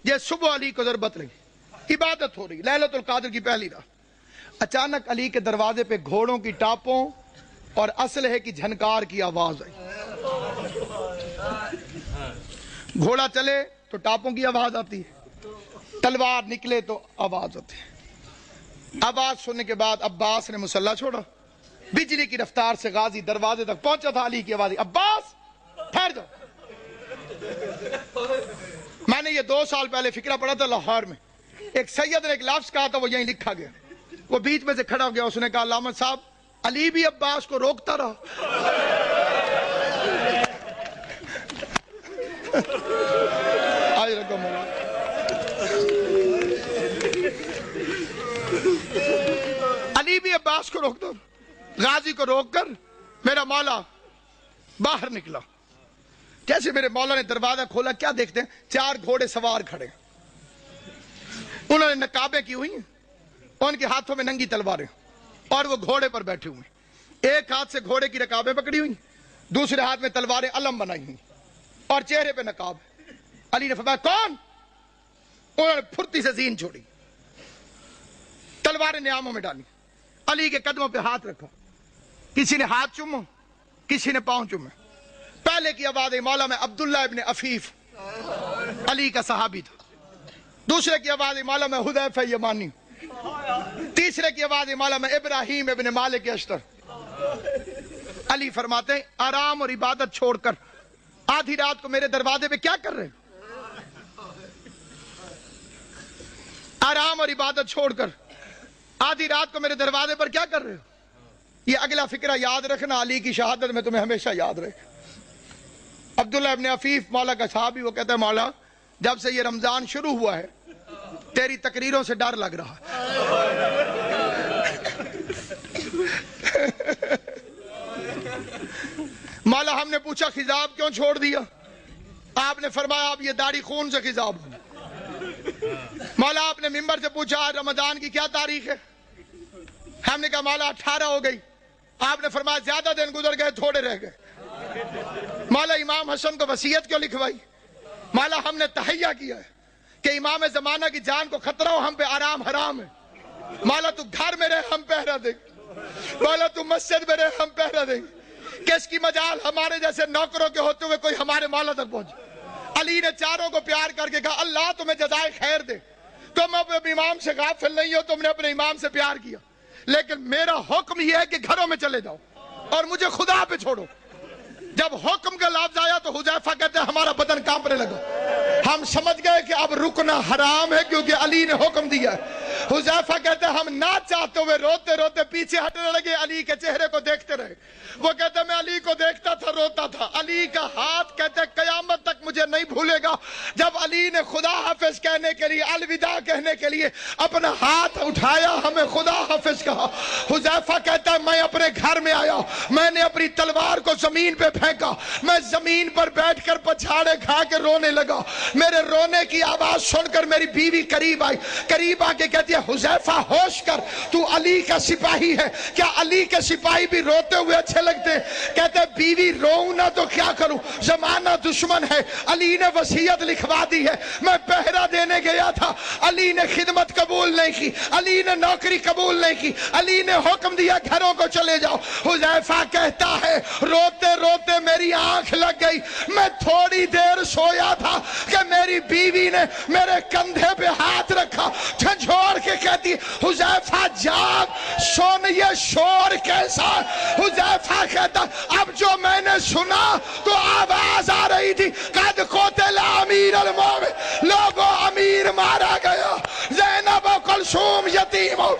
یہ صبح علی کو ضربت لگی، عبادت ہو رہی، لیلۃ القدر کی پہلی رات، اچانک علی کے دروازے پہ گھوڑوں کی ٹاپوں اور اسلحے کی جھنکار کی آواز آئی۔ گھوڑا چلے تو ٹاپوں کی آواز آتی ہے، تلوار نکلے تو آواز ہوتی ہے۔ آواز سننے کے بعد عباس نے مسلح چھوڑا، بجلی کی رفتار سے غازی دروازے تک پہنچا تھا، علی کی آواز آئی، عباس ٹھہر جاؤ۔ میں نے یہ 2 سال پہلے فقرہ پڑھا تھا لاہور میں، ایک سید نے ایک لفظ کہا تھا، وہ یہیں لکھا گیا، وہ بیچ میں سے کھڑا ہو گیا، اس نے کہا علامہ صاحب علی بھی عباس کو روکتا رہا۔ آج رقم علی بھی عباس کو روکتا، غازی کو روک کر میرا مولا باہر نکلا۔ جیسے میرے مولا نے دروازہ کھولا، کیا دیکھتے ہیں؟ 4 گھوڑے سوار کھڑے، انہوں نے نقابیں کی ہوئی ہیں، ان کے ہاتھوں میں ننگی تلواریں، اور وہ گھوڑے پر بیٹھے ہوئے ہیں، ایک ہاتھ سے گھوڑے کی رکابیں پکڑی ہوئی، دوسرے ہاتھ میں تلواریں علم بنائی ہوئی، اور چہرے پہ نقاب۔ علی نے فرمایا کون؟ انہوں نے پھرتی سے زین چھوڑی، تلواریں نیاموں میں ڈالی، علی کے قدموں پہ ہاتھ رکھا، کسی نے ہاتھ چومو، کسی نے پاؤں چومے۔ پہلے کی آواز ہے مولا میں عبداللہ ابن عفیف، علی کا صحابی تھا۔ دوسرے کی آواز ہے مولا میں حذیفہ یمانی۔ تیسرے کی آواز ہے مولا میں ابراہیم ابن مالک اشتر۔ علی فرماتے ہیں آرام اور عبادت چھوڑ کر آدھی رات کو میرے دروازے پہ کیا کر رہے ہو؟ آرام اور عبادت چھوڑ کر آدھی رات کو میرے دروازے پر کیا کر رہے ہو؟ یہ اگلا فقرہ یاد رکھنا، علی کی شہادت میں تمہیں ہمیشہ یاد رہے۔ عبداللہ ابن عفیف مولا کا صحابی، وہ کہتا ہے مولا جب سے یہ رمضان شروع ہوا ہے تیری تقریروں سے ڈر لگ رہا ہے۔ مولا ہم نے پوچھا خضاب کیوں چھوڑ دیا؟ آپ نے فرمایا آپ یہ داڑھی خون سے خضاب ہو۔ مولا آپ نے ممبر سے پوچھا آج رمضان کی کیا تاریخ ہے؟ ہم نے کہا مولا 18 ہو گئی۔ آپ نے فرمایا زیادہ دن گزر گئے، تھوڑے رہ گئے۔ مولا امام حسن کو وصیت کیوں لکھوائی؟ مولا ہم نے تہیہ کیا ہے کہ امام زمانہ کی جان کو خطرہ ہو، ہم پہ آرام حرام ہے۔ مولا تو گھر میں رہے، ہم پہرا دیں گے۔ مولا تو مسجد میں رہے، ہم پہرا دیں گے۔ کس کی مجال ہمارے جیسے نوکروں کے ہوتے ہوئے کوئی ہمارے مولا تک پہنچے؟ علی نے چاروں کو پیار کر کے کہا اللہ تمہیں جزائے خیر دے، تم اپنے امام سے غافل نہیں ہو، تم نے اپنے امام سے پیار کیا، لیکن میرا حکم یہ ہے کہ گھروں میں چلے جاؤ اور مجھے خدا پہ چھوڑو۔ جب حکم کا لفظ آیا تو حذیفہ کہتے ہیں ہمارا بدن کانپنے لگا، ہم سمجھ گئے کہ اب رکنا حرام ہے کیونکہ علی نے حکم دیا ہے۔ حذیفہ کہتے ہیں ہم نہ چاہتے ہوئے روتے روتے پیچھے ہٹنے لگے، علی کے چہرے کو دیکھتے رہے۔ وہ کہتے ہیں میں علی کو دیکھتا تھا، روتا تھا۔ علی کا ہاتھ کہتے ہیں قیامت تک مجھے نہیں بھولے گا، جب علی نے خدا حافظ کہنے کے لیے، الوداع کہنے کے لیے اپنا ہاتھ اٹھایا، ہمیں خدا حافظ کہا۔ حذیفہ کہتا ہے میں اپنے گھر میں آیا، میں نے اپنی تلوار کو زمین پہ پھینکا، میں زمین پر بیٹھ کر پچھاڑے کھا کے رونے لگا۔ میرے رونے کی آواز سن کر میری بیوی قریب آئی، قریب آ کے کہتی ہے حذیفہ ہوش کر، تو علی کا سپاہی ہے، کیا علی کے سپاہی بھی روتے ہوئے اچھے لگتے ہیں؟ کہتے ہیں بیوی روؤں نہ تو کیا کروں، زمانہ دشمن ہے، علی نے وصیت لکھوا دی ہے، میں پہرا دینے گیا تھا، علی نے خدمت قبول نہیں کی، علی نے نوکری قبول نہیں کی، علی نے حکم دیا گھروں کو چلے جاؤ۔ حذیفہ کہتا ہے روتے روتے میری آنکھ لگ گئی، میں تھوڑی دیر سویا تھا کہ میری بیوی نے میرے کندھے پہ ہاتھ رکھا، جھنجھوڑ کے کہتی حذیفہ جاگ، سن یہ شور کیسا؟ حذیفہ کہتا اب جو میں نے سنا تو آواز آ رہی تھی قد قتل امیر المومن، لوگوں امیر مارا گیا، زینب و کلثوم یتیم ہو